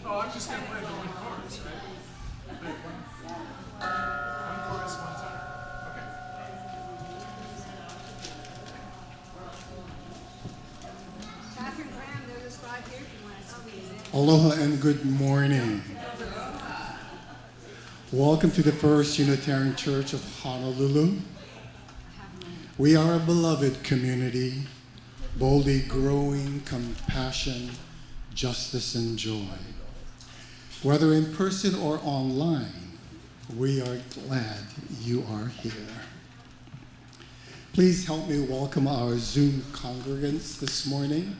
Oh, I'm just going to play the one chorus, right? Play one chorus, one time. Okay. Catherine Graham, there's a spot here if you want to squeeze in. Aloha and good morning. Welcome to the First Unitarian Church of Honolulu. We are a beloved community, boldly growing compassion, justice, and joy. Whether in person or online, we are glad you are here. Please help me welcome our Zoom congregants this morning.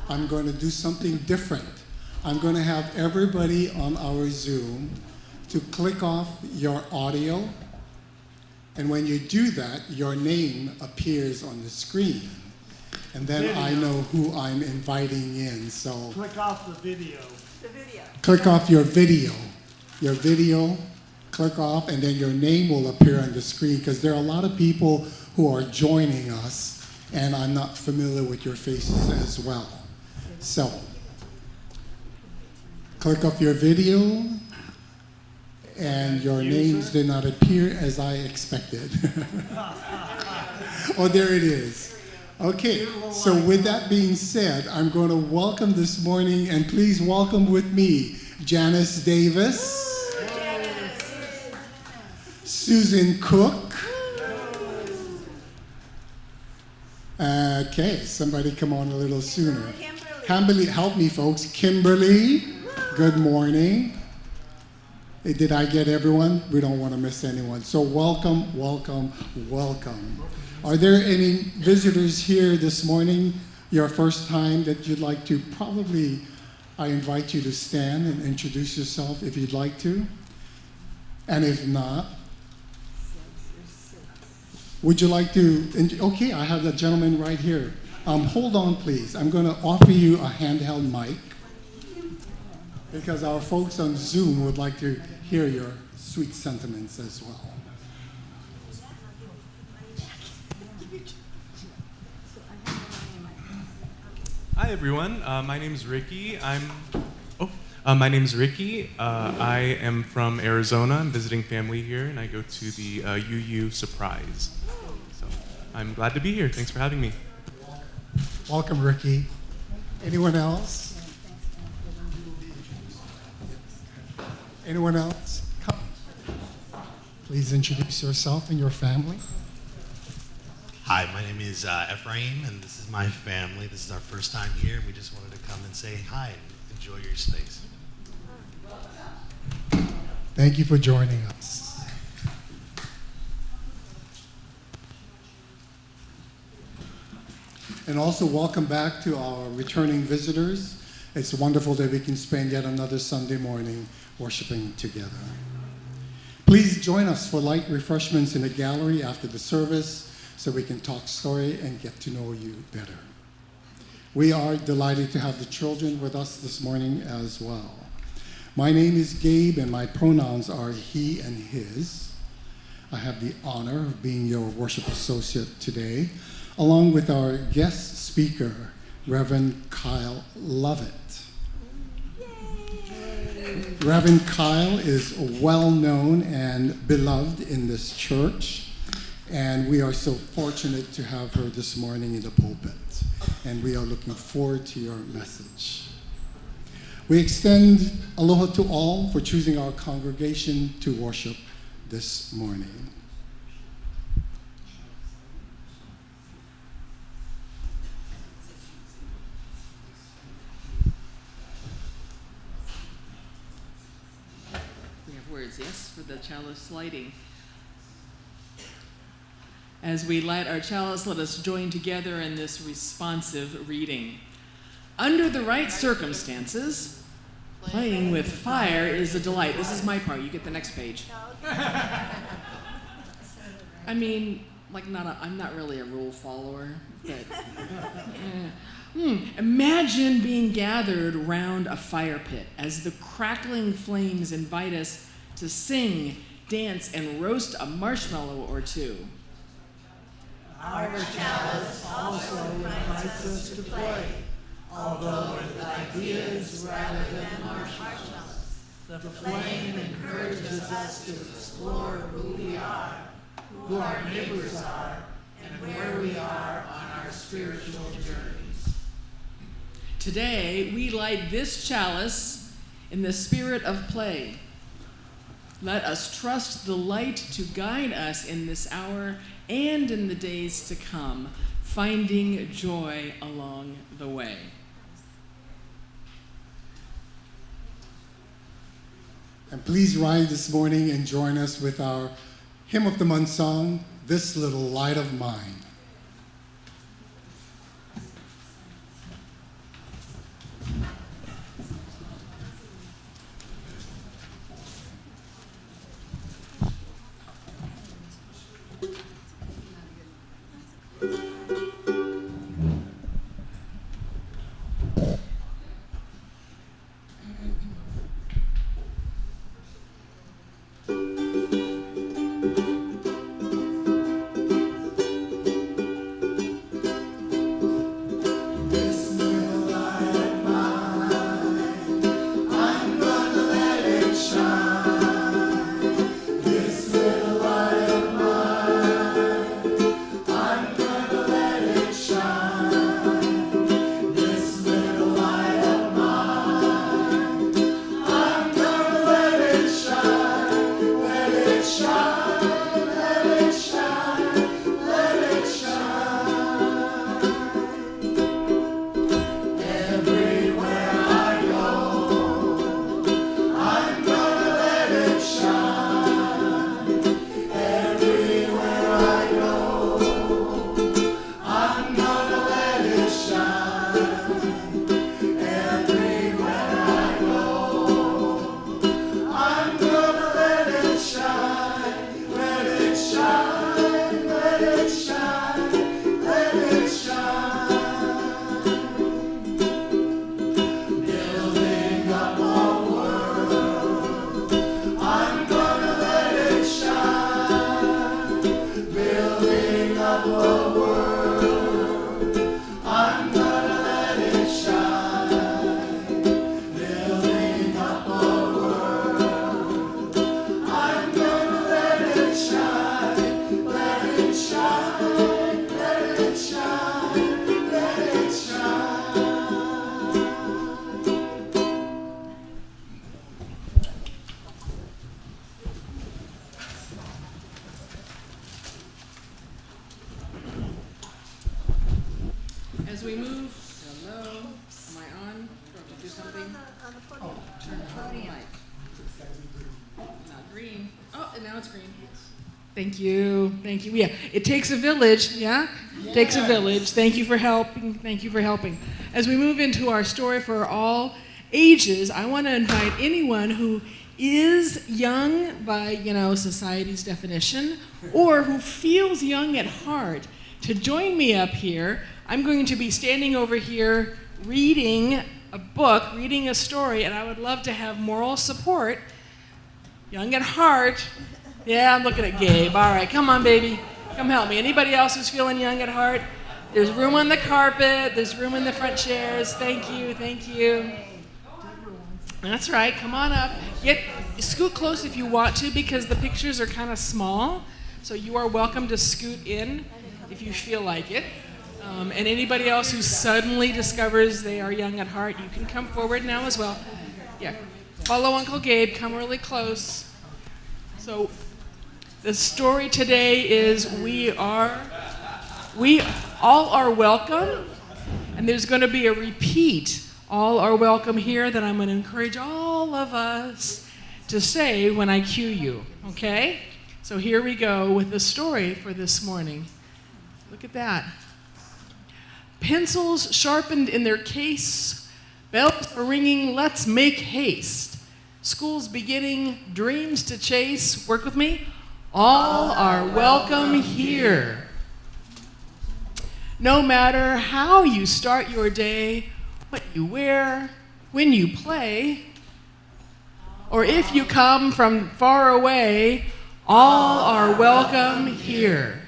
I'm going to do something different. I'm going to have everybody on our Zoom to click off your audio, and when you do that, your name appears on the screen. And then I know who I'm inviting in, so. Click off the video. The video. Click off your video. Your video, click off, and then your name will appear on the screen, because there are a lot of people who are joining us, and I'm not familiar with your faces as well. So, click off your video, and your names did not appear as I expected. Oh, there it is. Okay, so with that being said, I'm going to welcome this morning, and please welcome with me Janice Davis, Susan Cook. Okay, somebody come on a little sooner. Kimberly, help me folks. Kimberly, good morning. Did I get everyone? We don't want to miss anyone. So welcome, welcome, welcome. Are there any visitors here this morning, your first time, that you'd like to probably, I invite you to stand and introduce yourself if you'd like to. And if not, would you like to, okay, I have the gentleman right here. Hold on, please. I'm going to offer you a handheld mic, because our folks on Zoom would like to hear your sweet sentiments as well. Hi everyone, my name's Ricky. I am from Arizona. I'm visiting family here, and I go to the UU Surprise. So I'm glad to be here. Thanks for having me. Welcome, Ricky. Anyone else? Anyone else? Come. Please introduce yourself and your family. Hi, my name is Ephraim, and this is my family. This is our first time here, and we just wanted to come and say hi and enjoy your space. Thank you for joining us. And also welcome back to our returning visitors. It's wonderful that we can spend yet another Sunday morning worshiping together. Please join us for light refreshments in the gallery after the service so we can talk story and get to know you better. We are delighted to have the children with us this morning as well. My name is Gabe, and my pronouns are he and his. I have the honor of being your worship associate today, along with our guest speaker, Reverend Kyle Lovett. Reverend Kyle is well known and beloved in this church, and we are so fortunate to have her this morning in the pulpit, and we are looking forward to your message. We extend aloha to all for choosing our congregation to worship this morning. Yes, for the chalice lighting. As we light our chalice, let us join together in this responsive reading. Under the right circumstances, playing with fire is a delight. This is my part. You get the next page. I mean, I'm not really a rule follower, but imagine being gathered round a fire pit as the crackling flames invite us to sing, dance, and roast a marshmallow or two. Our chalice also invites us to play. although with ideas rather than marshmallows. The flame encourages us to explore who we are, who our neighbors are, and where we are on our spiritual journeys. Today, we light this chalice in the spirit of play. Let us trust the light to guide us in this hour and in the days to come, finding joy along the way. And please rise this morning and join us with our Hymn of the Month song, This Little Light of Mine. As we move, hello, am I on? Do I have to do something? On the podium. Turn on the mic. Not green. Oh, and now it's green. Thank you. Thank you. Yeah, it takes a village, yeah? Takes a village. Thank you for helping. Thank you for helping. As we move into our story for all ages, I want to invite anyone who is young by, society's definition, or who feels young at heart to join me up here. I'm going to be standing over here reading a book, reading a story, and I would love to have moral support. Young at heart. Yeah, I'm looking at Gabe. All right, come on, baby. Come help me. Anybody else who's feeling young at heart? There's room on the carpet. There's room in the front chairs. Thank you. Thank you. That's right. Come on up. Scoot close if you want to, because the pictures are kind of small. So you are welcome to scoot in if you feel like it. And anybody else who suddenly discovers they are young at heart, you can come forward now as well. Yeah. Follow Uncle Gabe. Come really close. So the story today is we all are welcome, and there's going to be a repeat. All are welcome here that I'm going to encourage all of us to say when I cue you, okay? So here we go with the story for this morning. Look at that. Pencils sharpened in their case, bells are ringing, let's make haste. School's beginning, dreams to chase. Work with me. All are welcome here. No matter how you start your day, what you wear, when you play, or if you come from far away, all are welcome here.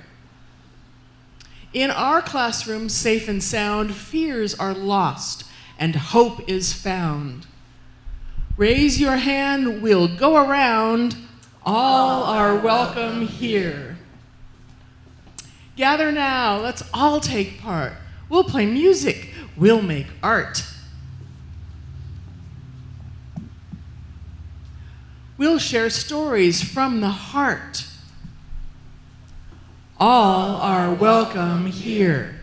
In our classroom, safe and sound, fears are lost. and hope is found. Raise your hand, we'll go around. All are welcome here. Gather now, let's all take part. We'll play music, we'll make art. We'll share stories from the heart. All are welcome here.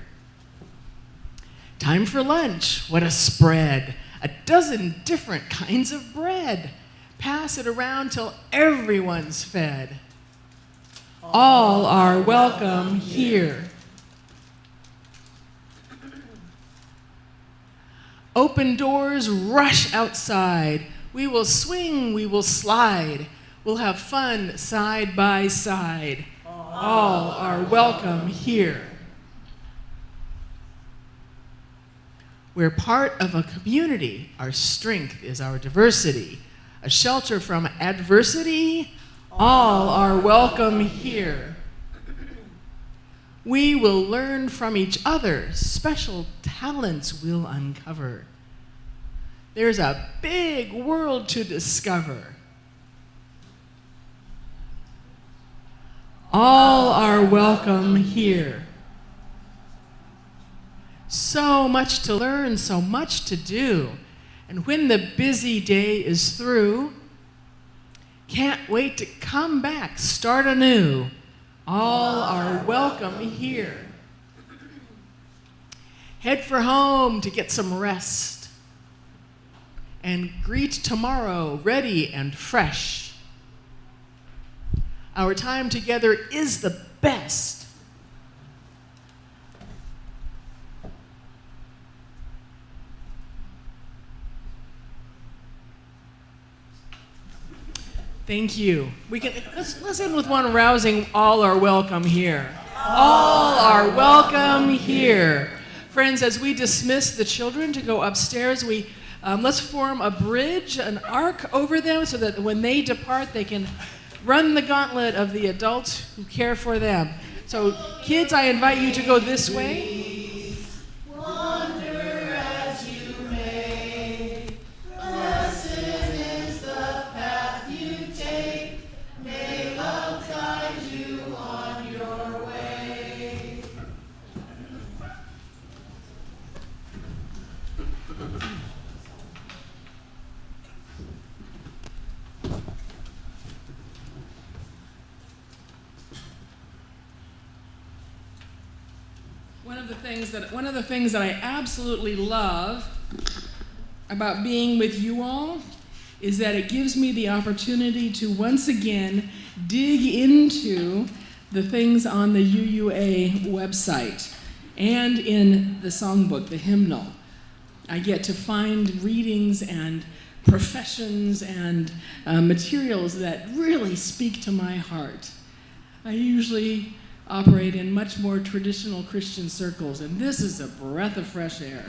Time for lunch, what a spread. A dozen different kinds of bread. Pass it around till everyone's fed. All are welcome here. Open doors, rush outside. We will swing, we will slide. We'll have fun side by side. All are welcome here. We're part of a community. Our strength is our diversity. A shelter from adversity. All are welcome here. We will learn from each other. Special talents we'll uncover. There's a big world to discover. All are welcome here. So much to learn, so much to do. And when the busy day is through, can't wait to come back, start anew. All are welcome here. Head for home to get some rest. And greet tomorrow ready and fresh. Our time together is the best. Thank you. Let's end with one rousing, all are welcome here. All are welcome here. Friends, as we dismiss the children to go upstairs, let's form a bridge, an arc over them so that when they depart, they can run the gauntlet of the adults who care for them. So kids, I invite you to go this way. One of the things that I absolutely love about being with you all is that it gives me the opportunity to once again dig into the things on the UUA website and in the songbook, the hymnal. I get to find readings and professions and materials that really speak to my heart. I usually operate in much more traditional Christian circles, and this is a breath of fresh air.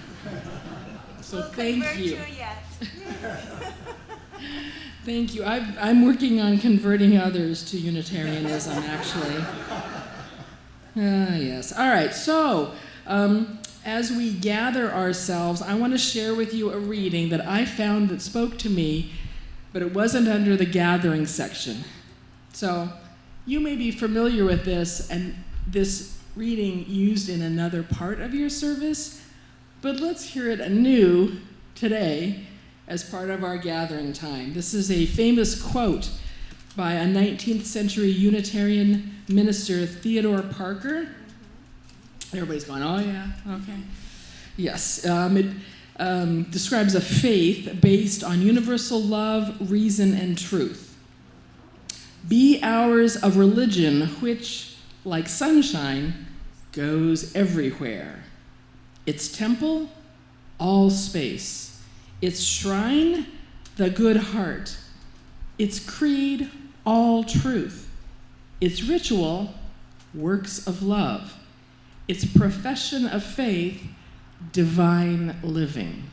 So thank you. Thank you. I'm working on converting others to Unitarianism, actually. Yes. All right. So as we gather ourselves, I want to share with you a reading that I found that spoke to me, but it wasn't under the gathering section. So you may be familiar with this and this reading used in another part of your service, but let's hear it anew today as part of our gathering time. This is a famous quote by a 19th century Unitarian minister, Theodore Parker. Everybody's going, oh yeah, okay. Yes, it describes a faith based on universal love, reason, and truth. Be ours a religion which, like sunshine, goes everywhere. Its temple, all space. Its shrine, the good heart. Its creed, all truth. Its ritual, works of love. Its profession of faith, divine living.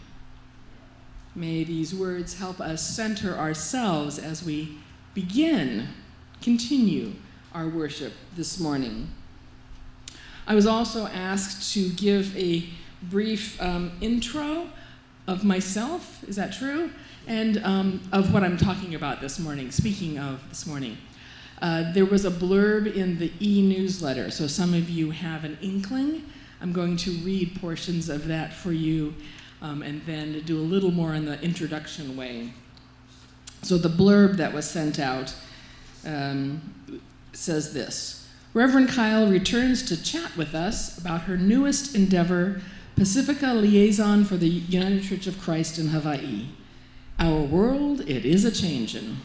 May these words help us center ourselves as we continue our worship this morning. I was also asked to give a brief intro of myself, is that true? And of what I'm talking about this morning, speaking of this morning. There was a blurb in the e-newsletter, so some of you have an inkling. I'm going to read portions of that for you and then do a little more in the introduction way. So the blurb that was sent out says this: Reverend Kyle returns to chat with us about her newest endeavor, Pasifika Liaison for the United Church of Christ in Hawaii. Our world, it is a changin',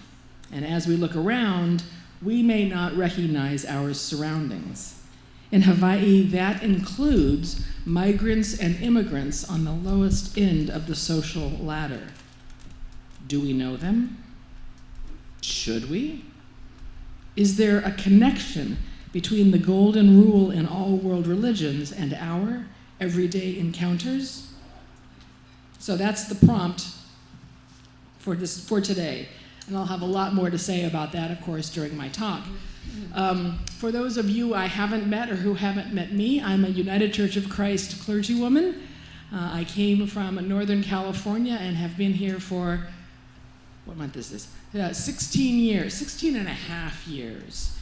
and as we look around, we may not recognize our surroundings. In Hawaii, that includes migrants and immigrants on the lowest end of the social ladder. Do we know them? Should we? Is there a connection between the golden rule in all world religions and our everyday encounters? So that's the prompt for today. And I'll have a lot more to say about that, of course, during my talk. For those of you I haven't met or who haven't met me, I'm a United Church of Christ clergywoman. I came from Northern California and have been here for, what month is this? 16 and a half years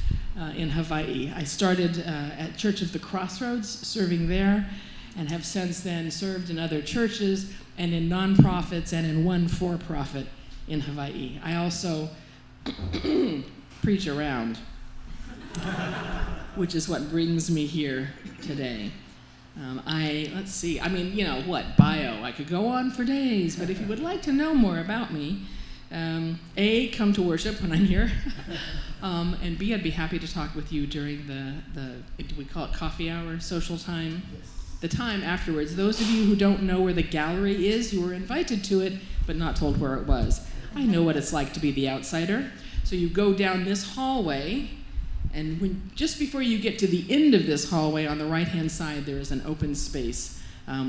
in Hawaii. I started at Church of the Crossroads, serving there, and have since then served in other churches and in nonprofits and in one for-profit in Hawaii. I also preach around, which is what brings me here today. Let's see, bio. I could go on for days, but if you would like to know more about me, come to worship when I'm here, and B, I'd be happy to talk with you during do we call it coffee hour, social time? Yes. The time afterwards. Those of you who don't know where the gallery is, you were invited to it, but not told where it was. I know what it's like to be the outsider. So you go down this hallway, and just before you get to the end of this hallway, on the right-hand side, there is an open space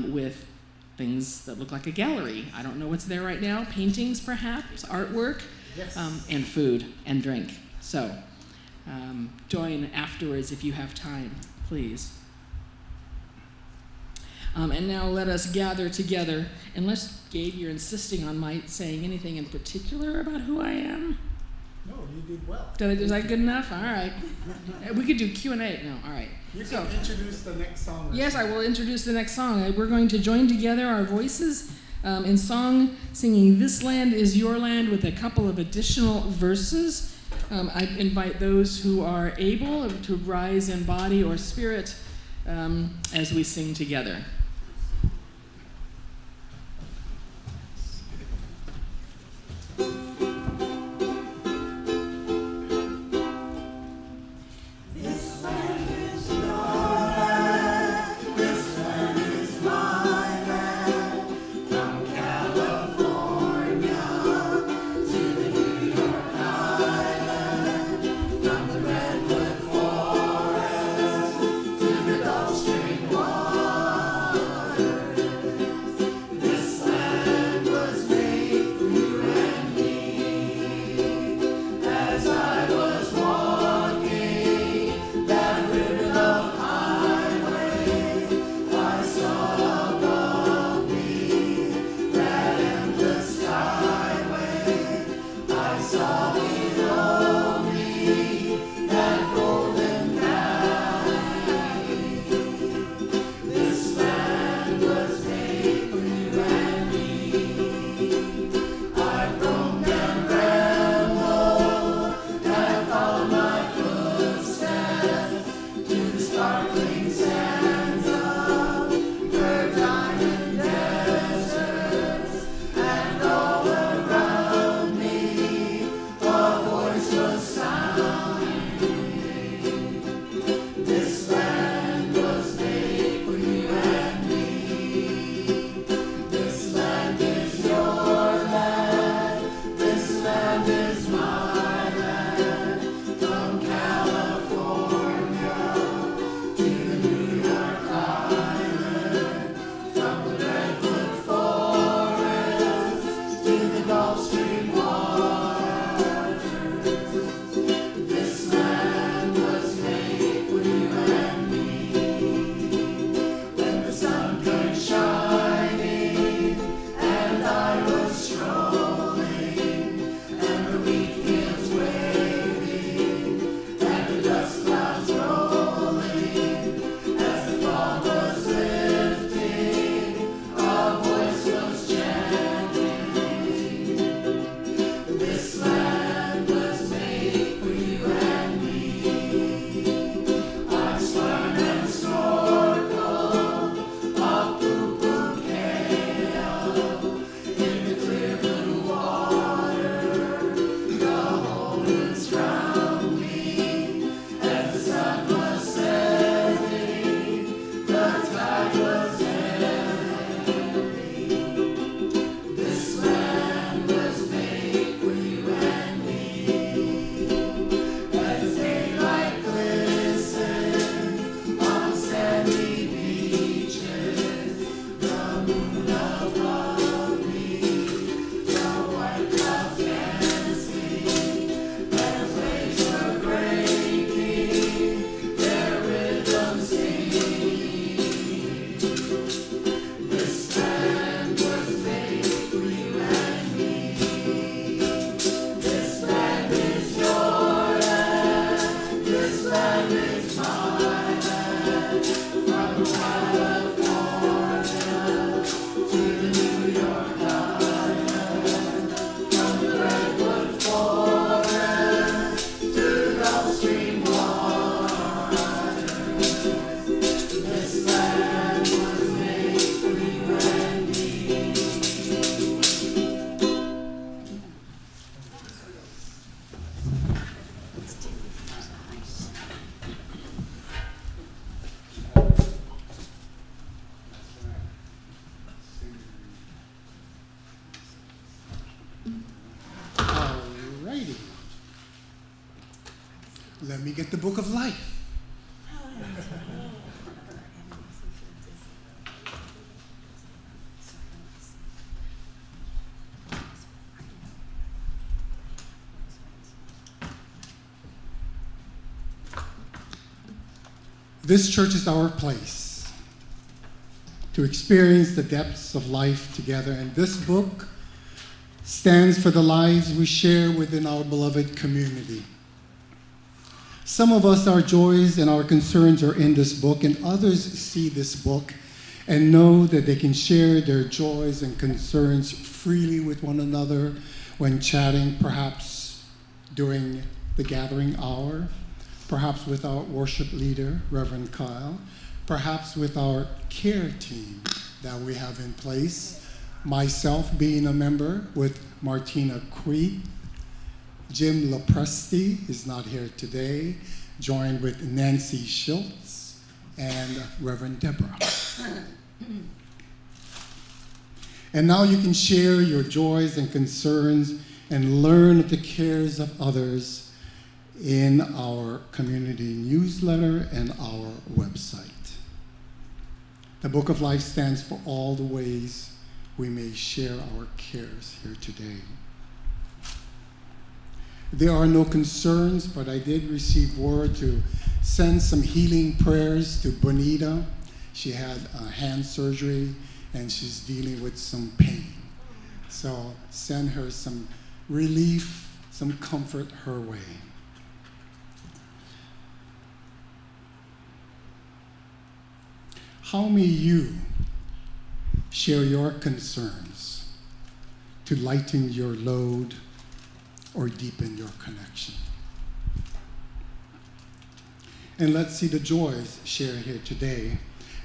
with things that look like a gallery. I don't know what's there right now. Paintings, perhaps, artwork, yes. And food and drink. So join afterwards if you have time, please. And now let us gather together. Unless, Gabe, you're insisting on my saying anything in particular about who I am? No, you did well. Is that good enough? All right. We could do Q&A. No, all right. You can introduce the next song. Yes, I will introduce the next song. We're going to join together our voices in song, singing This Land Is Your Land with a couple of additional verses. I invite those who are able to rise in body or spirit as we sing together. Alrighty. Let me get the book of life. This church is our place to experience the depths of life together, and this book stands for the lives we share within our beloved community. Some of us, our joys and our concerns are in this book, and others see this book and know that they can share their joys and concerns freely with one another when chatting, perhaps during the gathering hour, perhaps with our worship leader, Reverend Kyle, perhaps with our care team that we have in place, myself being a member with Martina Cree, Jim Lopresti is not here today, joined with Nancy Schultz and Reverend Deborah. And now you can share your joys and concerns and learn of the cares of others in our community newsletter and our website. The Book of Life stands for all the ways we may share our cares here today. There are no concerns, but I did receive word to send some healing prayers to Bonita. She had hand surgery and she's dealing with some pain. So send her some relief, some comfort her way. How may you share your concerns to lighten your load or deepen your connection? And let's see the joys shared here today.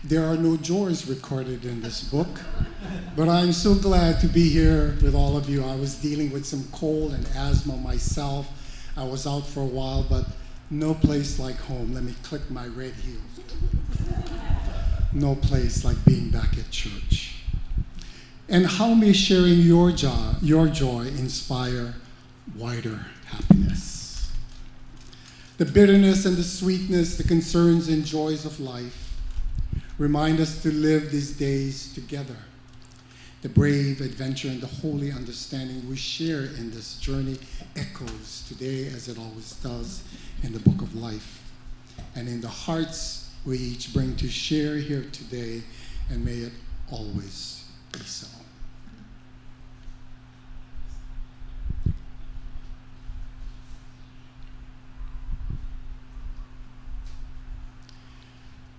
There are no joys recorded in this book, but I'm so glad to be here with all of you. I was dealing with some cold and asthma myself. I was out for a while, but no place like home. Let me click my red heels. No place like being back at church. And how may sharing your joy inspire wider happiness? The bitterness and the sweetness, the concerns and joys of life remind us to live these days together. The brave adventure and the holy understanding we share in this journey echoes today as it always does in the Book of Life and in the hearts we each bring to share here today, and may it always be so.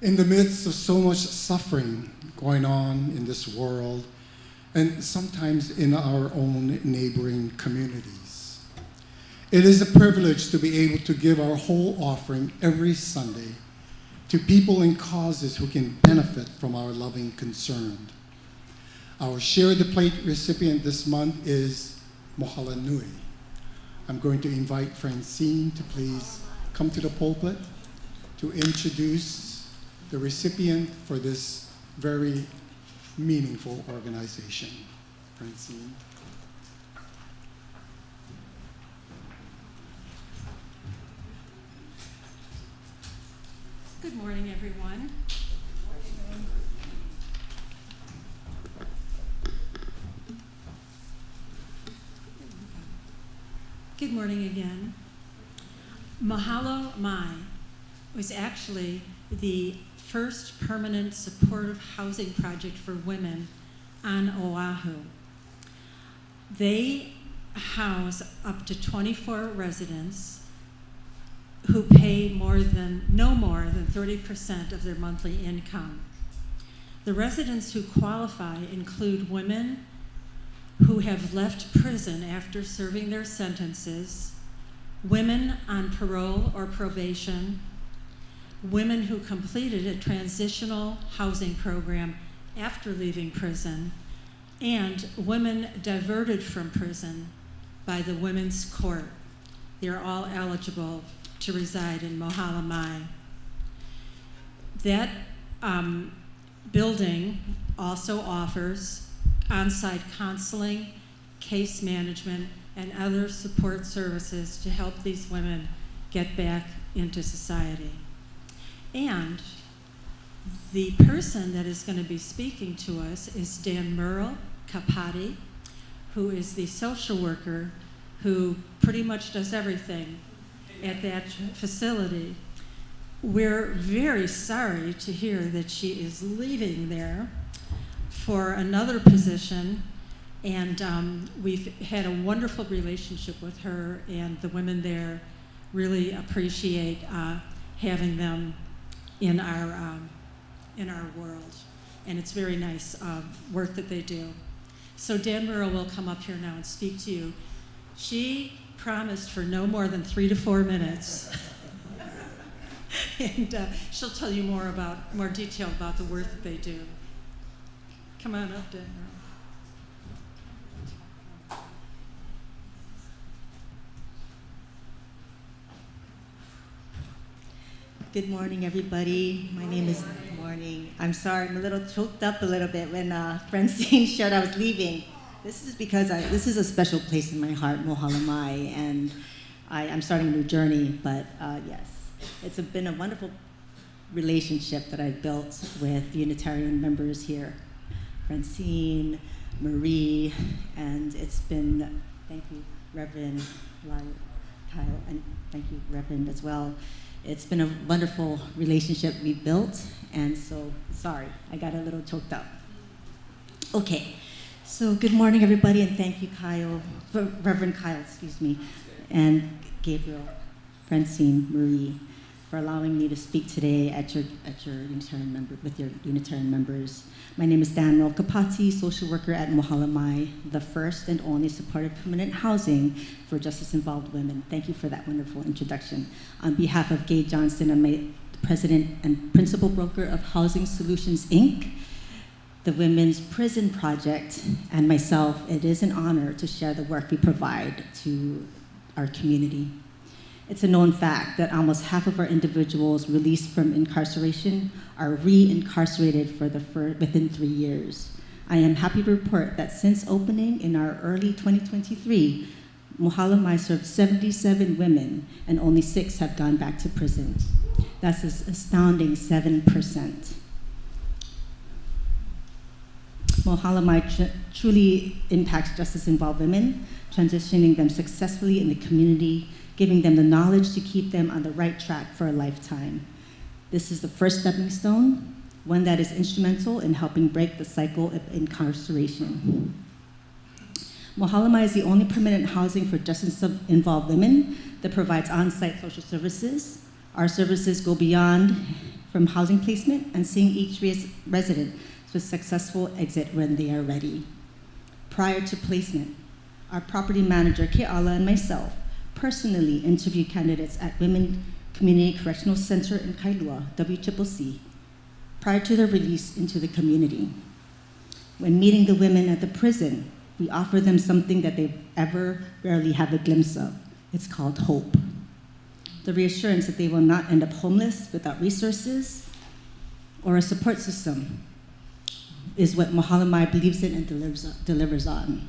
In the midst of so much suffering going on in this world, and sometimes in our own neighboring communities, it is a privilege to be able to give our whole offering every Sunday to people and causes who can benefit from our loving concern. Our Share the Plate recipient this month is Mohala Nui. I'm going to invite Francine to please come to the pulpit to introduce the recipient for this very meaningful organization. Francine. Good morning, everyone. Good morning again. Mahalo Mai was actually the first permanent supportive housing project for women on Oahu. They house up to 24 residents who pay no more than 30% of their monthly income. The residents who qualify include women who have left prison after serving their sentences, women on parole or probation, women who completed a transitional housing program after leaving prison, and women diverted from prison by the Women's Court. They're all eligible to reside in Mohala Mai. That building also offers on-site counseling, case management, and other support services to help these women get back into society. And the person that is going to be speaking to us is Dan Merle Kapati, who is the social worker who pretty much does everything at that facility. We're very sorry to hear that she is leaving there for another position, and we've had a wonderful relationship with her, and the women there really appreciate having them in our world, and it's very nice work that they do. So Dan Merle will come up here now and speak to you. She promised for no more than 3 to 4 minutes. And she'll tell you more detail about the work that they do. Come on up, Dan Merle. Good morning, everybody. My name is Morning. I'm sorry, I'm a little choked up a little bit when Francine shared I was leaving. This is because this is a special place in my heart, Mohala Mai, and I'm starting a new journey. But yes, it's been a wonderful relationship that I've built with Unitarian members here, Francine, Marie, and it's been, thank you, Reverend Kyle, and thank you, Reverend, as well. It's been a wonderful relationship we built, and so, sorry, I got a little choked up. Okay, so good morning, everybody, and thank you, Kyle, Reverend Kyle, excuse me, and Gabriel, Francine, Marie, for allowing me to speak today at your Unitarian member, with your Unitarian members. My name is Daniel Kapati, social worker at Mohala Mai, the first and only supportive permanent housing for justice-involved women. Thank you for that wonderful introduction. On behalf of Gay Johnson, I'm the president and principal broker of Housing Solutions, Inc., the Women's Prison Project, and myself. It is an honor to share the work we provide to our community. It's a known fact that almost half of our individuals released from incarceration are re-incarcerated within 3 years. I am happy to report that since opening in our early 2023, Mohala Mai served 77 women, and only 6 have gone back to prison. That's an astounding 7%. Mohala Mai truly impacts justice-involved women, transitioning them successfully in the community, giving them the knowledge to keep them on the right track for a lifetime. This is the first stepping stone, one that is instrumental in helping break the cycle of incarceration. Mohala Mai is the only permanent housing for justice-involved women that provides on-site social services. Our services go beyond from housing placement and seeing each resident to a successful exit when they are ready. Prior to placement, our property manager, Keala, and myself personally interview candidates at Women Community Correctional Center in Kailua, WCCC, prior to their release into the community. When meeting the women at the prison, we offer them something that they ever rarely have a glimpse of. It's called hope. The reassurance that they will not end up homeless without resources or a support system is what Mohala Mai believes in and delivers on.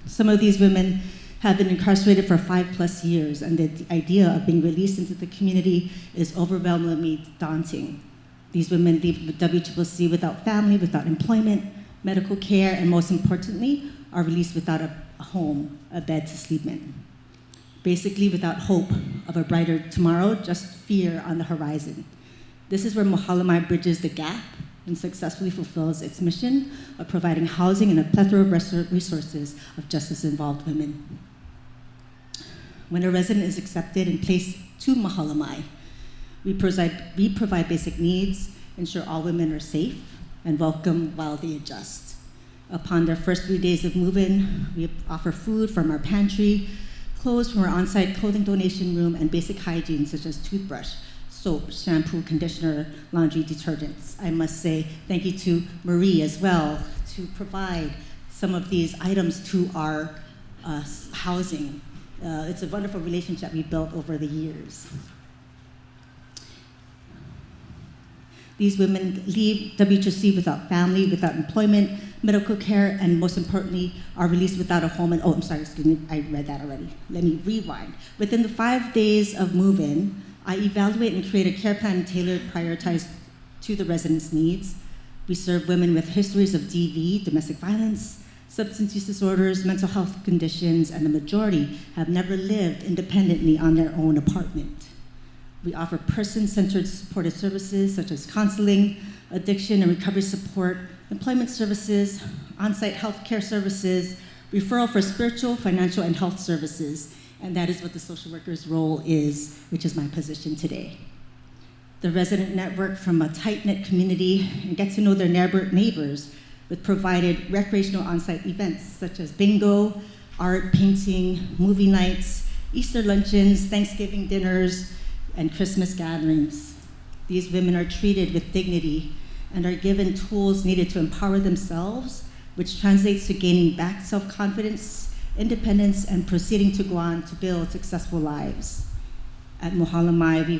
Some of these women have been incarcerated for 5+ years, and the idea of being released into the community is overwhelmingly daunting. These women leave WCCC without family, without employment, medical care, and most importantly, are released without a home, a bed to sleep in. Basically, without hope of a brighter tomorrow, just fear on the horizon. This is where Mohala Mai bridges the gap and successfully fulfills its mission of providing housing and a plethora of resources of justice-involved women. When a resident is accepted and placed to Mohala Mai, we provide basic needs, ensure all women are safe, and welcome while they adjust. Upon their first 3 days of move-in, we offer food from our pantry, clothes from our on-site clothing donation room, and basic hygiene such as toothbrush, soap, shampoo, conditioner, laundry, detergents. I must say thank you to Marie as well to provide some of these items to our housing. It's a wonderful relationship we built over the years. These women leave WHC without family, without employment, medical care, and most importantly, are released without a home. And oh, I'm sorry, excuse me, I read that already. Let me rewind. Within the 5 days of move-in, I evaluate and create a care plan tailored, prioritized to the residents' needs. We serve women with histories of DV, domestic violence, substance use disorders, mental health conditions, and the majority have never lived independently on their own apartment. We offer person-centered supportive services such as counseling, addiction and recovery support, employment services, on-site healthcare services, referral for spiritual, financial, and health services. And that is what the social worker's role is, which is my position today. The resident network from a tight-knit community and get to know their neighbors with provided recreational on-site events such as bingo, art, painting, movie nights, Easter luncheons, Thanksgiving dinners, and Christmas gatherings. These women are treated with dignity and are given tools needed to empower themselves, which translates to gaining back self-confidence, independence, and proceeding to go on to build successful lives. At Mohalamai, we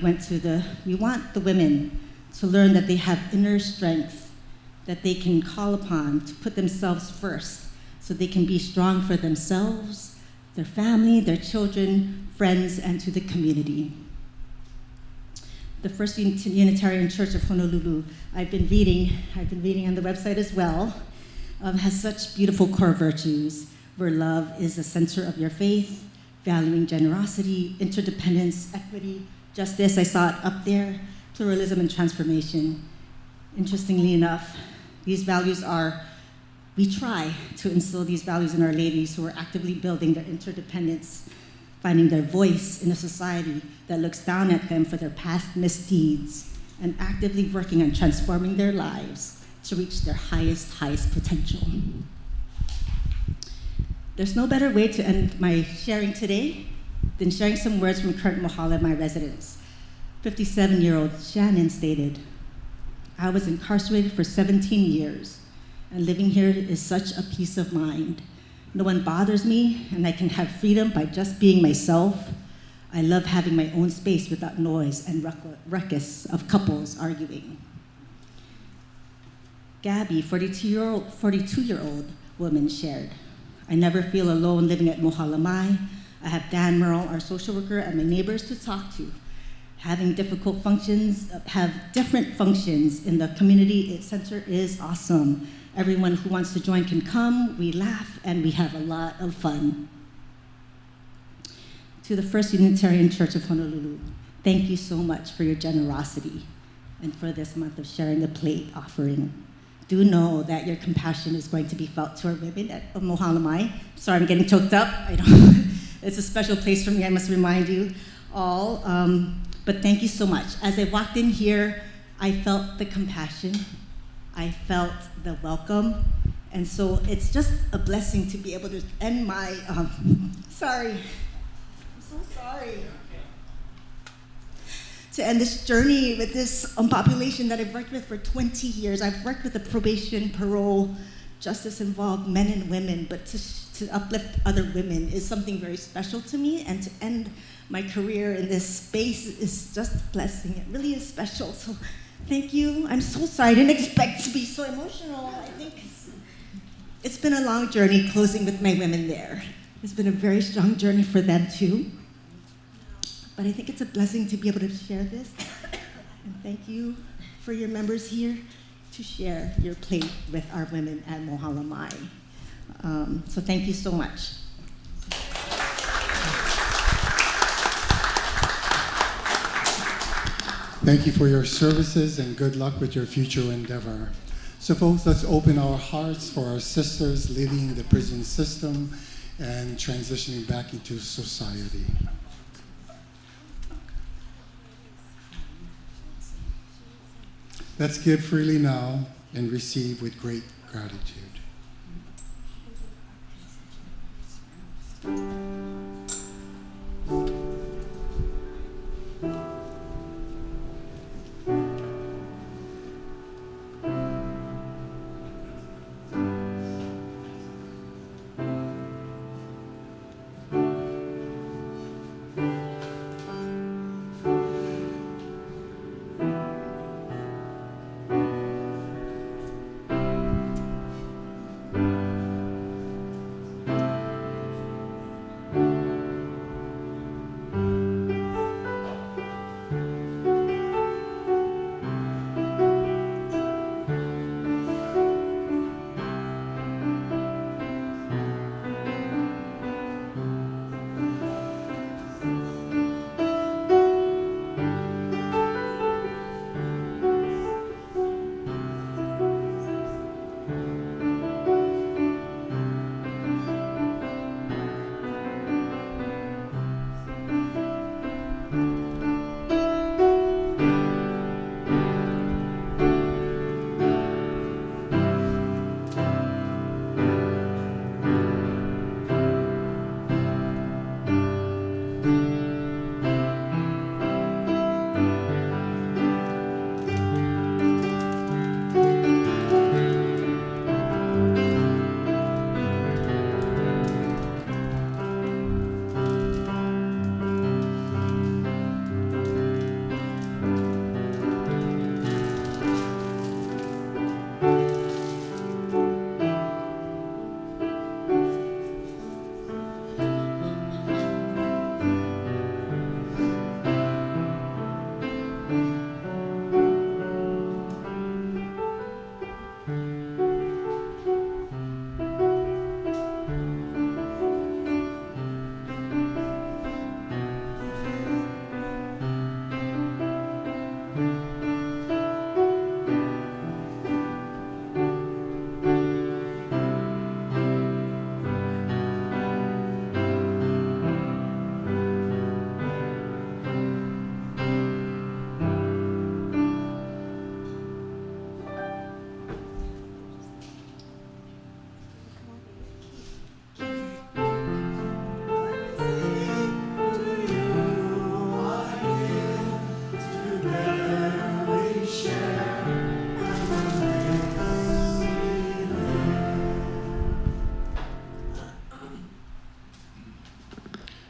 want the women to learn that they have inner strength, that they can call upon to put themselves first so they can be strong for themselves, their family, their children, friends, and to the community. The First Unitarian Church of Honolulu, I've been reading on the website as well, has such beautiful core virtues, where love is the center of your faith, valuing generosity, interdependence, equity, justice, I saw it up there, pluralism and transformation. Interestingly enough, these values we try to instill these values in our ladies who are actively building their interdependence, finding their voice in a society that looks down at them for their past misdeeds, and actively working on transforming their lives to reach their highest potential. There's no better way to end my sharing today than sharing some words from current Mohalamai residents. 57-year-old Shannon stated, "I was incarcerated for 17 years, and living here is such a peace of mind. No one bothers me, and I can have freedom by just being myself. I love having my own space without noise and ruckus of couples arguing." Gabby, 42-year-old woman, shared, "I never feel alone living at Mohalamai. I have Dan Merle, our social worker, and my neighbors to talk to. Having different functions in the community center is awesome. Everyone who wants to join can come, we laugh, and we have a lot of fun." To the First Unitarian Church of Honolulu, thank you so much for your generosity and for this month of sharing the plate offering. Do know that your compassion is going to be felt to our women at Mohalamai. Sorry, I'm getting choked up. It's a special place for me, I must remind you all. But thank you so much. As I walked in here, I felt the compassion. I felt the welcome. And so it's just a blessing to be able to end my, sorry. I'm so sorry. To end this journey with this population that I've worked with for 20 years. I've worked with the probation, parole, justice-involved men and women, but to uplift other women is something very special to me, and to end my career in this space is just a blessing. It really is special, so thank you. I'm so sorry, I didn't expect to be so emotional. I think it's been a long journey closing with my women there. It's been a very strong journey for them too. But I think it's a blessing to be able to share this. And thank you for your members here to share your plate with our women at Mohalamai. So thank you so much. Thank you for your services and good luck with your future endeavor. So folks, let's open our hearts for our sisters leaving the prison system and transitioning back into society. Let's give freely now and receive with great gratitude.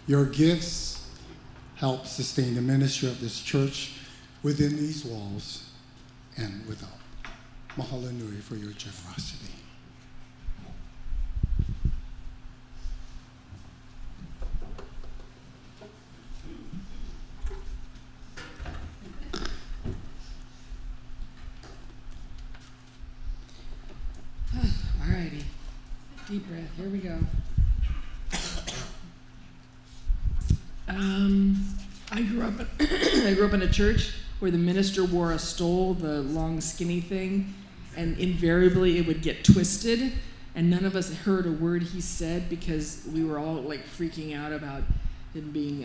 Your gifts help sustain the ministry of this church within these walls and without. Mahalo nui for your generosity. All righty. Deep breath. Here we go. I grew up in a church where the minister wore a stole, the long skinny thing, and invariably it would get twisted, and none of us heard a word he said because we were all like freaking out about him being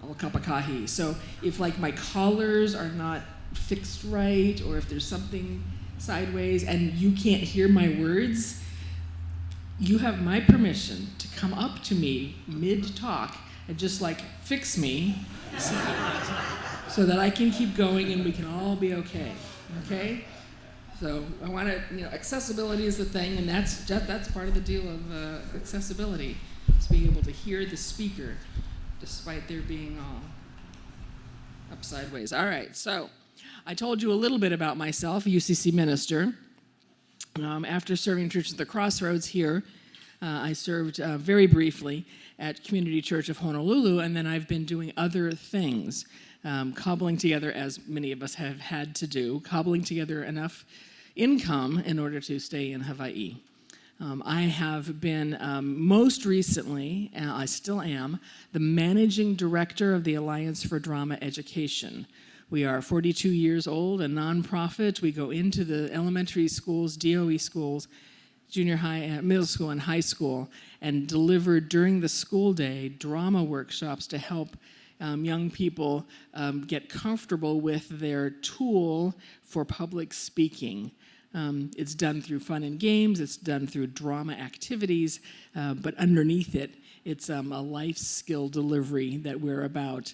al kapakahi. So if like my collars are not fixed right, or if there's something sideways and you can't hear my words, you have my permission to come up to me mid-talk and just like fix me so that I can keep going and we can all be okay, okay? So I want to, accessibility is the thing, and that's part of the deal of accessibility, is being able to hear the speaker despite there being all up sideways. All right, so I told you a little bit about myself, a UCC minister. After serving Church at the Crossroads here, I served very briefly at Community Church of Honolulu, and then I've been doing other things, cobbling together, as many of us have had to do, cobbling together enough income in order to stay in Hawaii. I have been most recently, I still am, the managing director of the Alliance for Drama Education. We are 42 years old, a nonprofit. We go into the elementary schools, DOE schools, junior high, middle school, and high school, and deliver during the school day drama workshops to help young people get comfortable with their tool for public speaking. It's done through fun and games, it's done through drama activities, but underneath it, it's a life skill delivery that we're about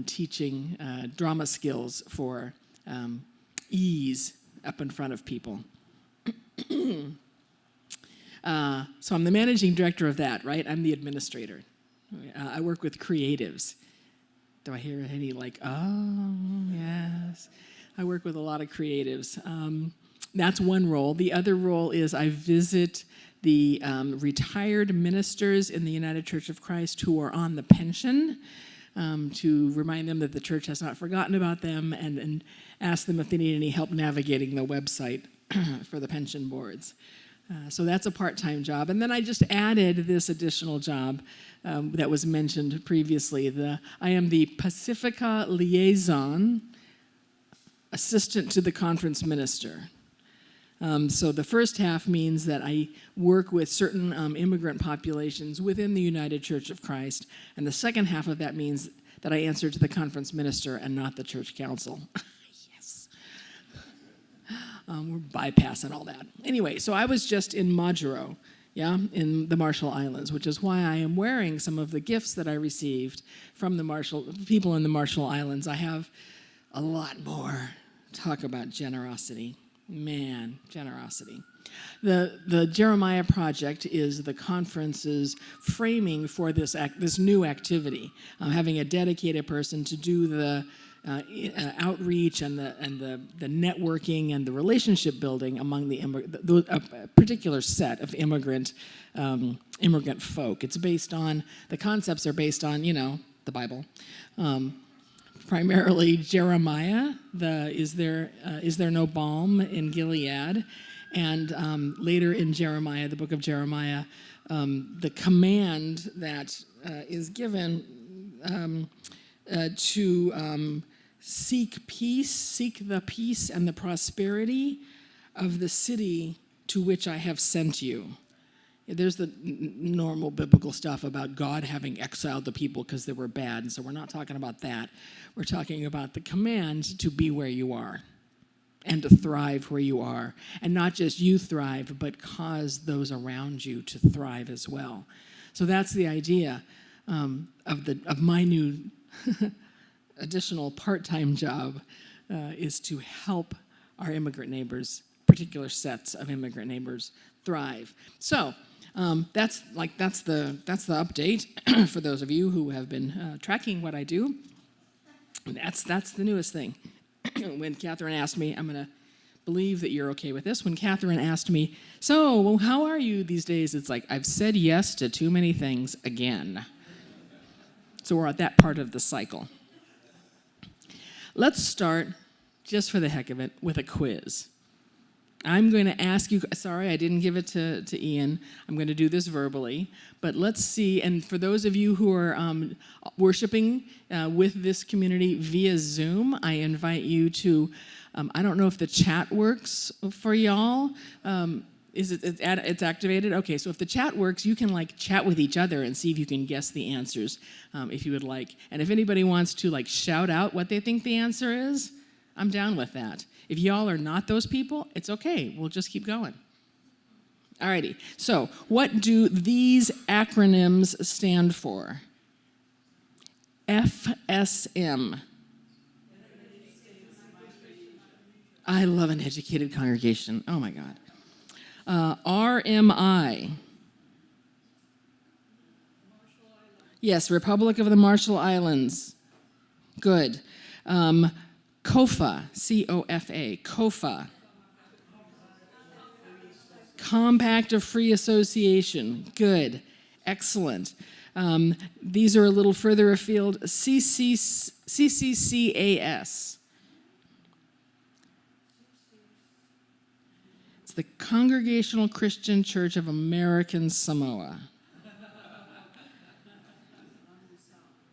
teaching drama skills for ease up in front of people. So I'm the managing director of that, right? I'm the administrator. I work with creatives. Do I hear any like, oh, yes. I work with a lot of creatives. That's one role. The other role is I visit the retired ministers in the United Church of Christ who are on the pension to remind them that the church has not forgotten about them and ask them if they need any help navigating the website for the pension boards. So that's a part-time job. And then I just added this additional job that was mentioned previously. I am the Pasifika Liaison, assistant to the conference minister. So the first half means that I work with certain immigrant populations within the United Church of Christ, and the second half of that means that I answer to the conference minister and not the church council. Yes. We're bypassing all that. Anyway, so I was just in Majuro, in the Marshall Islands, which is why I am wearing some of the gifts that I received from the people in the Marshall Islands. I have a lot more. Talk about generosity. Man, generosity. The Jeremiah Project is the conference's framing for this new activity, having a dedicated person to do the outreach and the networking and the relationship building among a particular set of immigrant folk. It's based on, the concepts are based on, the Bible. Primarily Jeremiah, is there no balm in Gilead? And later in Jeremiah, the book of Jeremiah, the command that is given to seek peace, seek the peace and the prosperity of the city to which I have sent you. There's the normal biblical stuff about God having exiled the people because they were bad, and so we're not talking about that. We're talking about the command to be where you are and to thrive where you are, and not just you thrive, but cause those around you to thrive as well. So that's the idea of my new additional part-time job is to help our immigrant neighbors, particular sets of immigrant neighbors, thrive. So that's the update for those of you who have been tracking what I do. That's the newest thing. When Catherine asked me, I'm going to believe that you're okay with this. When Catherine asked me, so, well, how are you these days? It's like, I've said yes to too many things again. So we're at that part of the cycle. Let's start, just for the heck of it, with a quiz. I'm going to ask you, sorry, I didn't give it to Ian. I'm going to do this verbally. But let's see, and for those of you who are worshiping with this community via Zoom, I invite you to, I don't know if the chat works for y'all. It's activated? Okay, so if the chat works, you can chat with each other and see if you can guess the answers if you would like. And if anybody wants to shout out what they think the answer is, I'm down with that. If y'all are not those people, it's okay. We'll just keep going. Alrighty. So, what do these acronyms stand for? FSM. I love an educated congregation. Oh my God. RMI. Yes, Republic of the Marshall Islands. Good. COFA, C-O-F-A, COFA. Compact of Free Association. Good. Excellent. These are a little further afield. CCCAS. It's the Congregational Christian Church of American Samoa.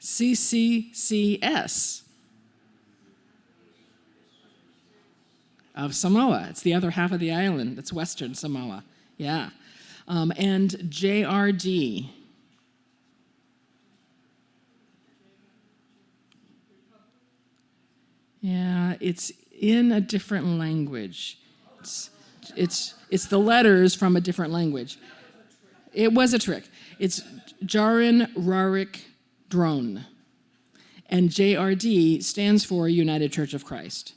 CCCS. Of Samoa. It's the other half of the island. It's Western Samoa. Yeah. And JRD. Yeah, it's in a different language. It's the letters from a different language. It was a trick. It's Jarin Rarik Drone. And JRD stands for United Church of Christ,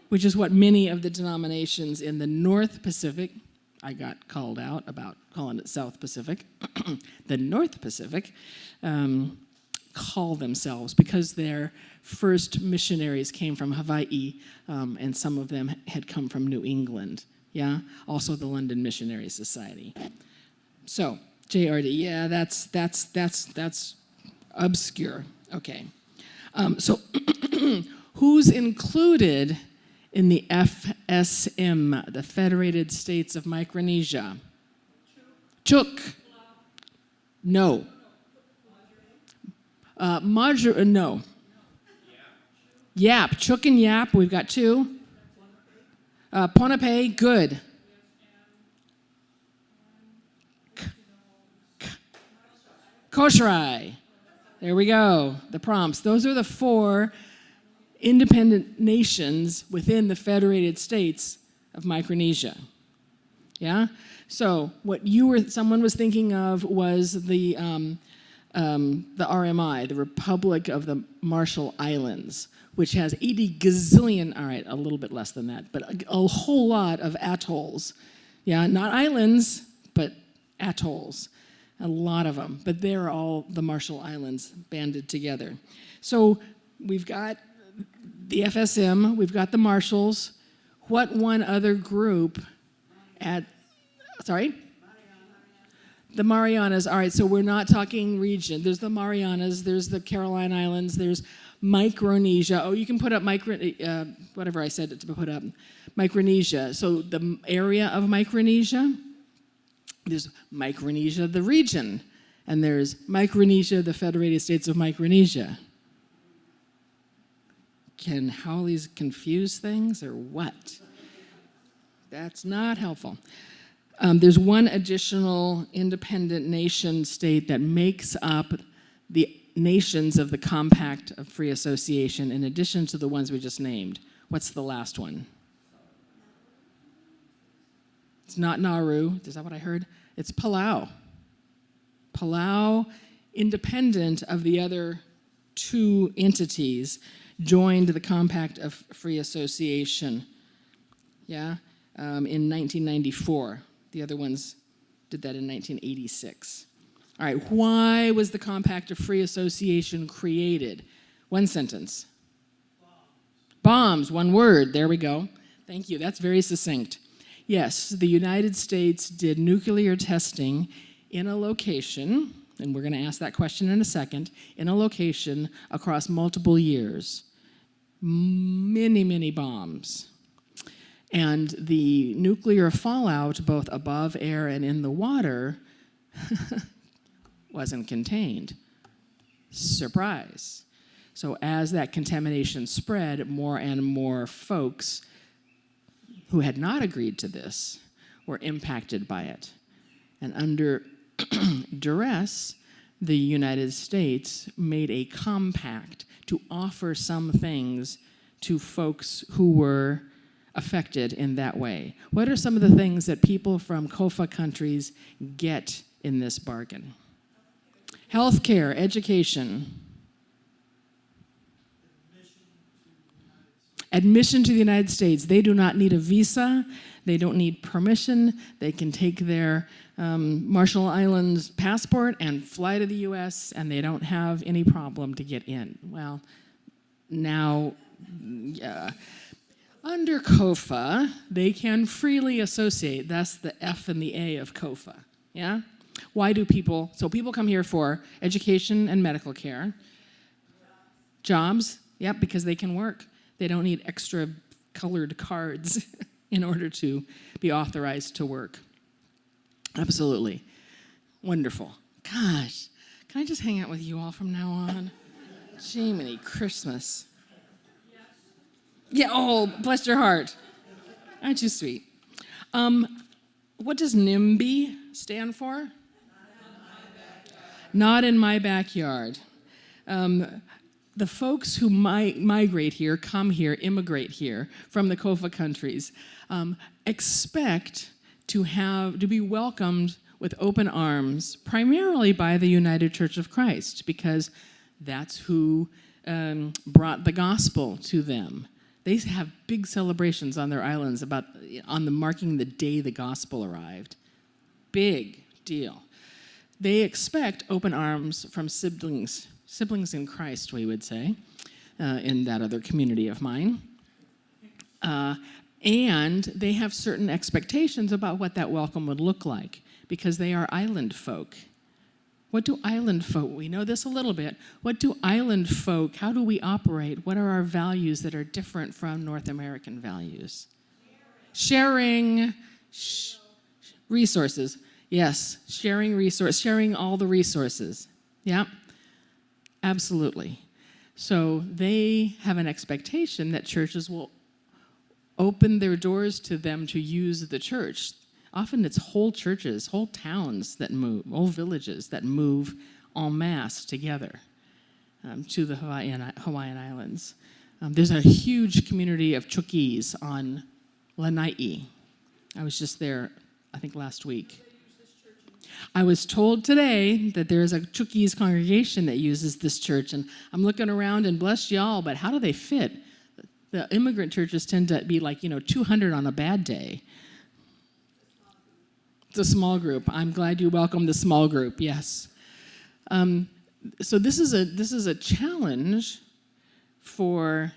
which is what many of the denominations in the North Pacific, I got called out about calling it South Pacific, the North Pacific, call themselves because their first missionaries came from Hawaii, and some of them had come from New England. Yeah, also the London Missionary Society. So JRD, yeah, that's obscure. Okay, so who's included in the FSM, the Federated States of Micronesia? Chuk. No. No. Yap. Chuk and Yap, we've got two. Ponape, good. Kosharai. There we go, the prompts. Those are the 4 independent nations within the Federated States of Micronesia. Yeah? So what someone was thinking of was the RMI, the Republic of the Marshall Islands, which has 80 gazillion, all right, a little bit less than that, but a whole lot of atolls. Yeah, not islands, but atolls. A lot of them, but they're all the Marshall Islands banded together. So we've got the FSM, we've got the Marshalls. What one other group sorry? The Marianas. All right, so we're not talking region. There's the Marianas, there's the Caroline Islands, there's Micronesia. Oh, you can put up whatever I said to put up. Micronesia. So the area of Micronesia, there's Micronesia, the region, and there's Micronesia, the Federated States of Micronesia. Can Howleys confuse things or what? That's not helpful. There's one additional independent nation state that makes up the nations of the Compact of Free Association in addition to the ones we just named. What's the last one? It's not Nauru. Is that what I heard? It's Palau. Palau, independent of the other 2 entities, joined the Compact of Free Association, yeah, in 1994. The other ones did that in 1986. All right, why was the Compact of Free Association created? One sentence. Bombs, one word, there we go. Thank you, that's very succinct. Yes, the United States did nuclear testing in a location, and we're going to ask that question in a second, in a location across multiple years. Many, many bombs. And the nuclear fallout, both above air and in the water, wasn't contained. Surprise. So as that contamination spread, more and more folks who had not agreed to this were impacted by it. And under duress, the United States made a compact to offer some things to folks who were affected in that way. What are some of the things that people from COFA countries get in this bargain? Healthcare, education. Admission to the United States. They do not need a visa. They don't need permission. They can take their Marshall Islands passport and fly to the U.S., and they don't have any problem to get in. Well, now, under COFA, they can freely associate. That's the F and the A of COFA, yeah? Why do people, so people come here for education and medical care. Jobs, yep, because they can work. They don't need extra colored cards in order to be authorized to work. Absolutely. Wonderful. Gosh, can I just hang out with you all from now on? Jiminy Christmas. Yeah, oh, bless your heart. Aren't you sweet? What does NIMBY stand for? Not in my backyard. the folks who migrate here, come here, immigrate here from the COFA countries, expect to be welcomed with open arms, primarily by the United Church of Christ, because that's who brought the gospel to them. They have big celebrations on their islands marking the day the gospel arrived. Big deal. They expect open arms from siblings in Christ, we would say, in that other community of mine. And they have certain expectations about what that welcome would look like, because they are island folk. What do island folk, we know this a little bit, what do island folk, how do we operate? What are our values that are different from North American values? Sharing resources. Yes, sharing all the resources. Yeah, absolutely. So they have an expectation that churches will open their doors to them to use the church. Often it's whole churches, whole towns that move, whole villages that move en masse together to the Hawaiian Islands. There's a huge community of Chukis on Lanai. I was just there, I think, last week. I was told today that there's a Chukis congregation that uses this church, and I'm looking around and bless y'all, but how do they fit? The immigrant churches tend to be like, 200 on a bad day. It's a small group. I'm glad you welcomed the small group, yes. So this is a challenge for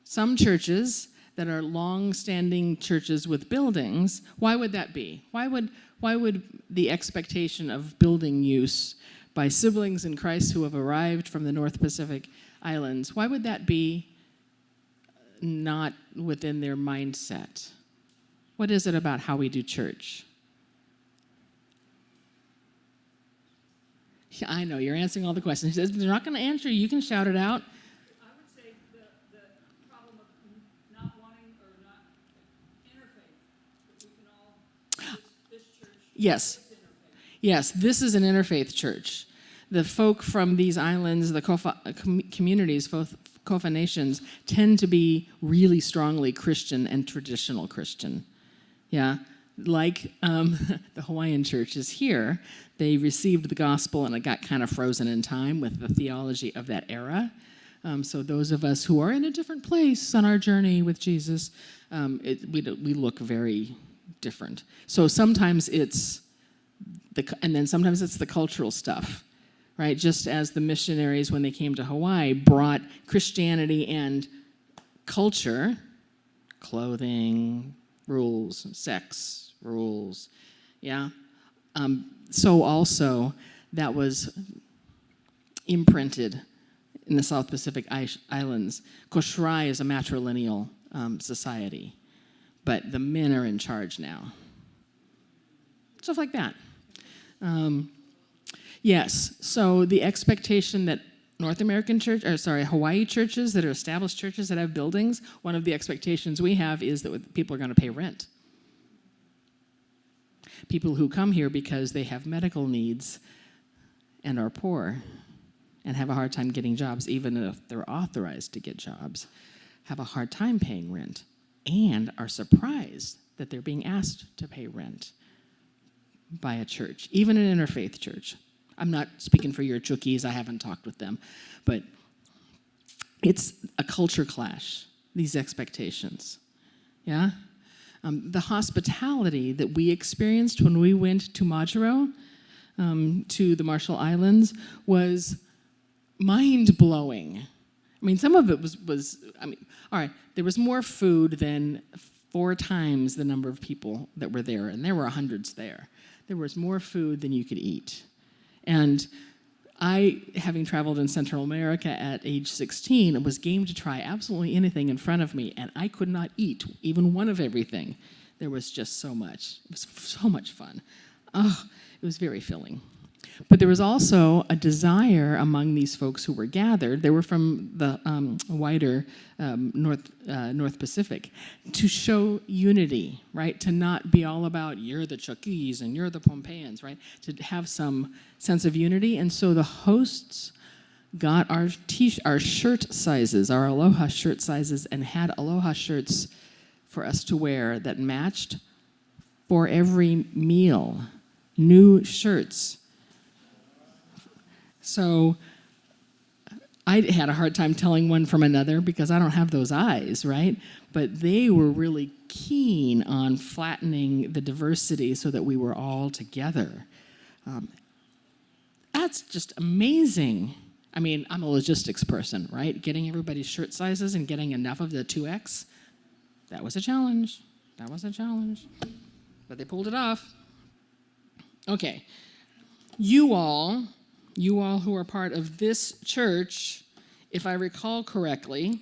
some churches that are long-standing churches with buildings. Why would that be? Why would the expectation of building use by siblings in Christ who have arrived from the North Pacific Islands, why would that be not within their mindset? What is it about how we do church? I know, you're answering all the questions. They're not going to answer you. You can shout it out. I would say the problem of not wanting or not interfaith, that we can all, this church. Yes. Yes, this is an interfaith church. The folk from these islands, the Kofa communities, Kofa nations, tend to be really strongly Christian and traditional Christian. Yeah. Like the Hawaiian churches here, they received the gospel and it got kind of frozen in time with the theology of that era. So those of us who are in a different place on our journey with Jesus, we look very different. So sometimes sometimes it's the cultural stuff, right? Just as the missionaries, when they came to Hawaii, brought Christianity and culture, clothing, rules, sex, rules, yeah. So also that was imprinted in the South Pacific Islands. Koshrai is a matrilineal society, but the men are in charge now. Stuff like that. Yes, so the expectation that Hawaii churches that are established churches that have buildings, one of the expectations we have is that people are going to pay rent. People who come here because they have medical needs and are poor and have a hard time getting jobs, even if they're authorized to get jobs, have a hard time paying rent and are surprised that they're being asked to pay rent by a church, even an interfaith church. I'm not speaking for your Chukis, I haven't talked with them, but it's a culture clash, these expectations, yeah? The hospitality that we experienced when we went to Majuro, to the Marshall Islands, was mind-blowing. I mean, some of it was all right, there was more food than 4 times the number of people that were there, and there were hundreds there. There was more food than you could eat. And I, having traveled in Central America at age 16, was game to try absolutely anything in front of me, and I could not eat even one of everything. There was just so much. It was so much fun. Oh, it was very filling. But there was also a desire among these folks who were gathered, they were from the wider North Pacific, to show unity, right? To not be all about, you're the Chukis and you're the Pompeians, right? To have some sense of unity. And so the hosts got our shirt sizes, our Aloha shirt sizes, and had Aloha shirts for us to wear that matched for every meal. New shirts. So I had a hard time telling one from another because I don't have those eyes, right? But they were really keen on flattening the diversity so that we were all together. That's just amazing. I mean, I'm a logistics person, right? Getting everybody's shirt sizes and getting enough of the 2X, that was a challenge. That was a challenge. But they pulled it off. Okay. You all who are part of this church, if I recall correctly,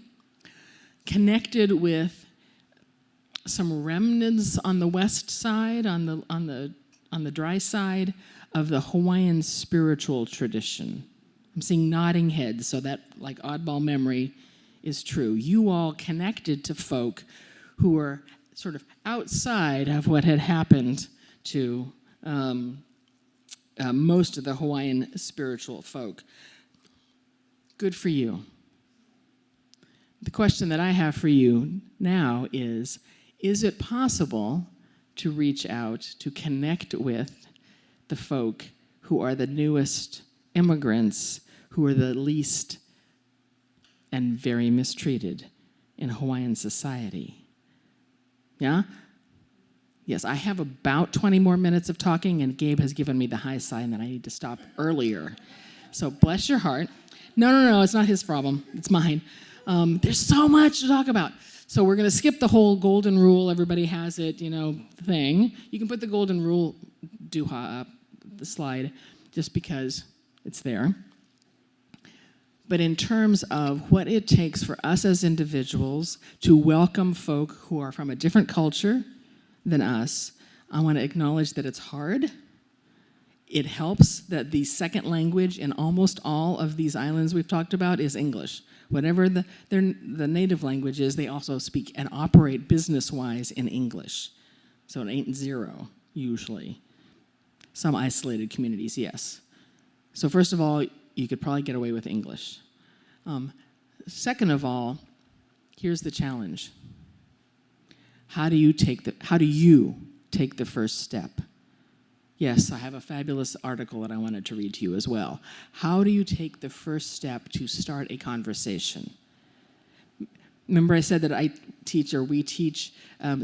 connected with some remnants on the west side, on the dry side of the Hawaiian spiritual tradition. I'm seeing nodding heads, so that like oddball memory is true. You all connected to folk who were sort of outside of what had happened to most of the Hawaiian spiritual folk. Good for you. The question that I have for you now is it possible to reach out, to connect with the folk who are the newest immigrants, who are the least and very mistreated in Hawaiian society? Yeah? Yes, I have about 20 more minutes of talking, and Gabe has given me the high sign that I need to stop earlier. So bless your heart. No, it's not his problem. It's mine. There's so much to talk about. So we're going to skip the whole golden rule, everybody has it, thing. You can put the golden rule duha up, the slide, just because it's there. But in terms of what it takes for us as individuals to welcome folk who are from a different culture than us, I want to acknowledge that it's hard. It helps that the second language in almost all of these islands we've talked about is English. Whatever the native language is, they also speak and operate business-wise in English. So it ain't zero, usually. Some isolated communities, yes. So first of all, you could probably get away with English. Second of all, here's the challenge. How do you take the first step? Yes, I have a fabulous article that I wanted to read to you as well. How do you take the first step to start a conversation? Remember I said that we teach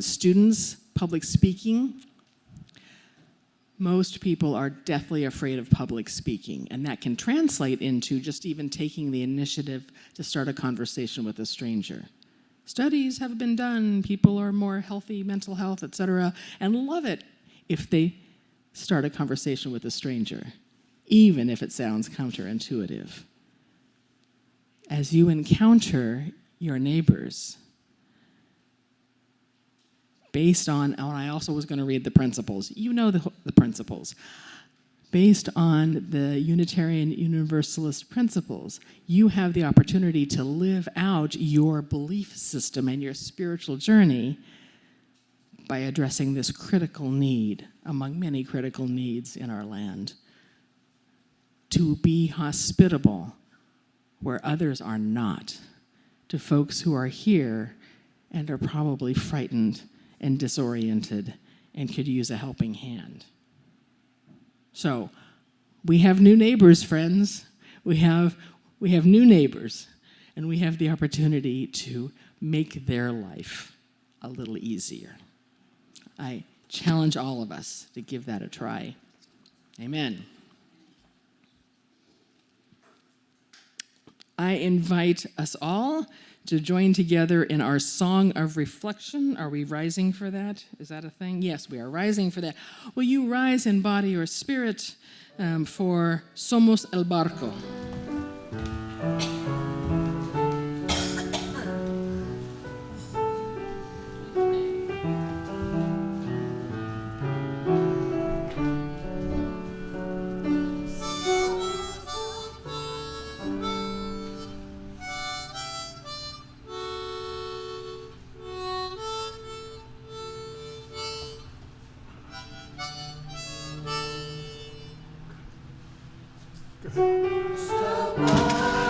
students public speaking. Most people are deathly afraid of public speaking, and that can translate into just even taking the initiative to start a conversation with a stranger. Studies have been done, people are more healthy, mental health, etc., and love it if they start a conversation with a stranger, even if it sounds counterintuitive. As you encounter your neighbors, based on, and I also was going to read the principles. You know the principles. Based on the Unitarian Universalist principles, you have the opportunity to live out your belief system and your spiritual journey by addressing this critical need, among many critical needs in our land, to be hospitable where others are not, to folks who are here and are probably frightened and disoriented and could use a helping hand. So, we have new neighbors, friends. We have new neighbors, and we have the opportunity to make their life a little easier. I challenge all of us to give that a try. Amen. I invite us all to join together in our song of reflection. Are we rising for that? Is that a thing? Yes, we are rising for that. Will you rise in body or spirit for Somos el Barco? Somos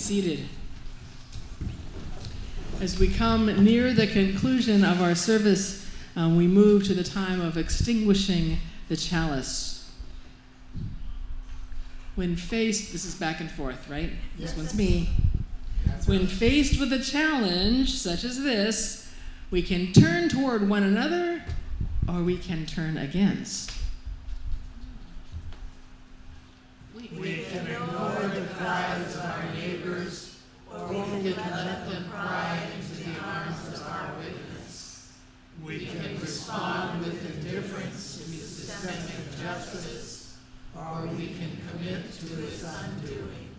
seated. As we come near the conclusion of our service, we move to the time of extinguishing the chalice. When faced, this is back and forth, right? This one's me. When faced with a challenge such as this, we can turn toward one another or we can turn against. We can ignore the cries of our neighbors, or we can let them cry into the arms of our witness. We can respond with indifference to systemic injustice, or we can commit to its undoing.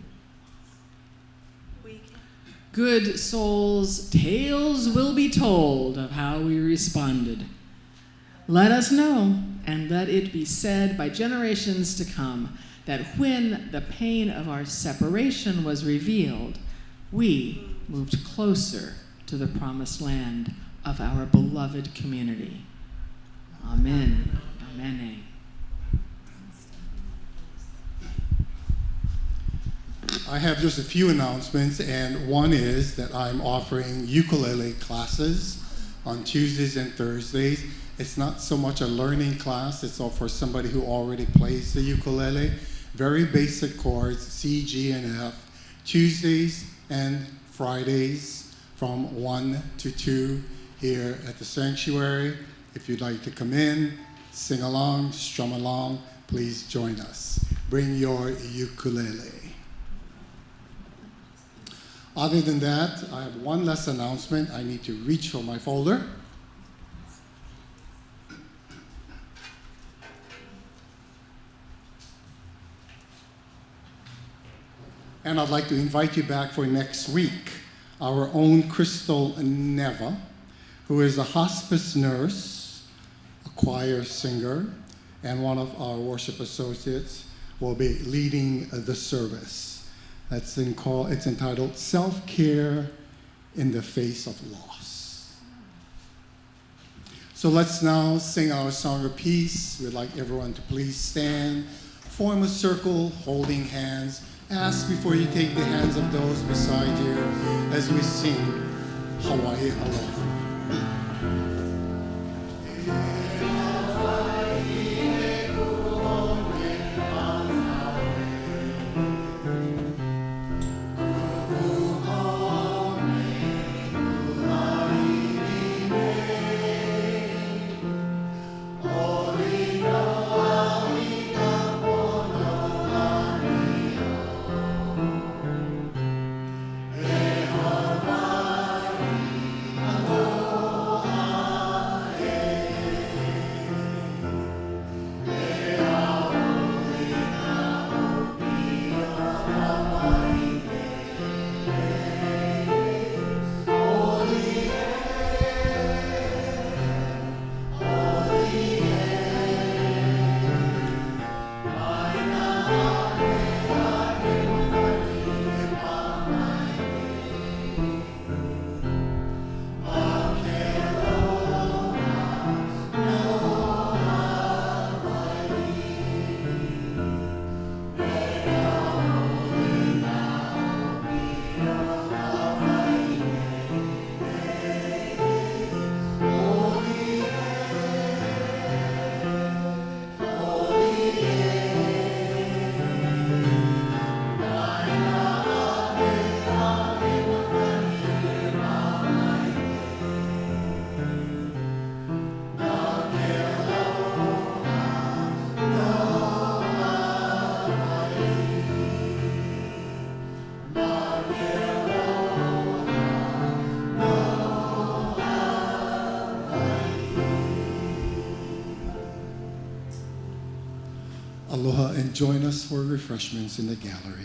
Good souls, tales will be told of how we responded. Let us know, and let it be said by generations to come, that when the pain of our separation was revealed, we moved closer to the promised land of our beloved community. Amen. Amen. I have just a few announcements, and one is that I'm offering ukulele classes on Tuesdays and Thursdays. It's not so much a learning class, it's all for somebody who already plays the ukulele. Very basic chords, C, G, and F. Tuesdays and Fridays from 1 to 2 here at the sanctuary. If you'd like to come in, sing along, strum along, please join us. Bring your ukulele. Other than that, I have one last announcement. I need to reach for my folder. And I'd like to invite you back for next week. Our own Crystal Neva, who is a hospice nurse, a choir singer, and one of our worship associates, will be leading the service. It's entitled Self-Care in the Face of Loss. So let's now sing our song of peace. We'd like everyone to please stand, form a circle, holding hands. Ask before you take the hands of those beside you as we sing Hawai Aloha. Aloha, and join us for refreshments in the gallery.